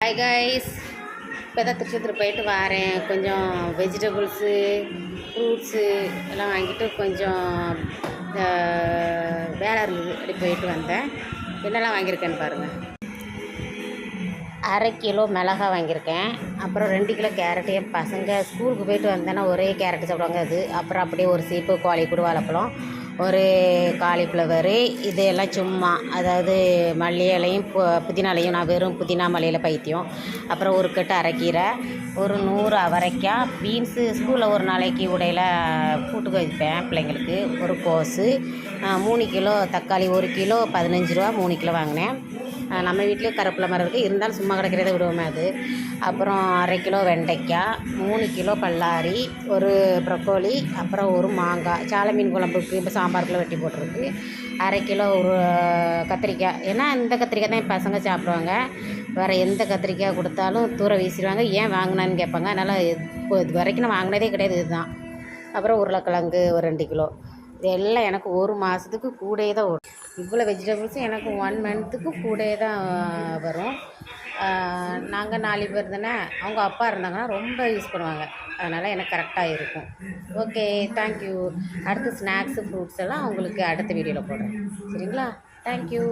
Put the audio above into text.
Hi guys, இப்போ தான் திருச்செந்தூர் போயிட்டு வரேன். கொஞ்சம் வெஜிடபிள்ஸு ஃப்ரூட்ஸு எல்லாம் வாங்கிட்டு கொஞ்சம் வேலை இருந்தது, அப்படி போயிட்டு வந்தேன். என்னெல்லாம் வாங்கியிருக்கேன்னு பாருங்கள். 1/2 கிலோ மிளகாய் வாங்கியிருக்கேன். அப்புறம் 2 கிலோ கேரட்டு. என் பசங்க ஸ்கூலுக்கு போயிட்டு வந்தேன்னா ஒரே கேரட்டு சாப்பிடுவாங்க. அது அப்புறம் அப்படியே ஒரு சீப்பு கோழிக்கூடு வாழைப்பழம், ஒரு காலிஃப்ளவரு, இதெல்லாம் சும்மா, அதாவது மல்லி இலையும் புதினா இலையும். நான் வெறும் புதினா மல்லியில் பைத்தியம். அப்புறம் ஒரு கட்டு அரைக்கீரை, ஒரு 100 அவரைக்காய், பீன்ஸு ஸ்கூலில் ஒரு நாளைக்கு உடையில் கூட்டுக்கு வைப்பேன் பிள்ளைங்களுக்கு. ஒரு கோஸு, 3 கிலோ தக்காளி, 1 கிலோ 15 ரூபா, 3 கிலோ வாங்கினேன். நம்ம வீட்டிலே கருவேப்பிலை மரம் இருக்குது, இருந்தாலும் சும்மா கிடைக்கிறத விடுவோமே அது. அப்புறம் 1/2 கிலோ வெண்டைக்காய், 3 கிலோ பல்லாரி, ஒரு ப்ரொக்கோலி, அப்புறம் ஒரு மாங்காய். சாலை மீன் குழம்புக்கு இப்போ சாம்பாருக்குள்ளே வெட்டி போட்டிருக்கு. 1/2 கிலோ ஒரு கத்திரிக்காய். ஏன்னா இந்த கத்திரிக்காய் தான் என் பசங்க சாப்பிடுவாங்க. வேறு எந்த கத்திரிக்காய் கொடுத்தாலும் தூர வீசிடுவாங்க. ஏன் வாங்கினான்னு கேட்பாங்க. அதனால் இப்போ இது வரைக்கும் நான் வாங்கினதே கிடையாது. இதுதான். அப்புறம் உருளைக்கிழங்கு ஒரு 2 கிலோ. இது எல்லாம் எனக்கு ஒரு மாதத்துக்கு கூடயே தான் வரும். இவ்வளோ வெஜிடபிள்ஸும் எனக்கு 1 மந்த்துக்கு கூடயே தான் வரும். நாங்கள் 4 பேர் தானே. அவங்க அப்பா இருந்தாங்கன்னா ரொம்ப யூஸ் பண்ணுவாங்க. அதனால் எனக்கு கரெக்டாக இருக்கும். Okay, thank you. அடுத்து ஸ்நாக்ஸு ஃப்ரூட்ஸ் எல்லாம் உங்களுக்கு அடுத்த வீடியோவில் போடுறேன். சரிங்களா? தேங்க்யூ.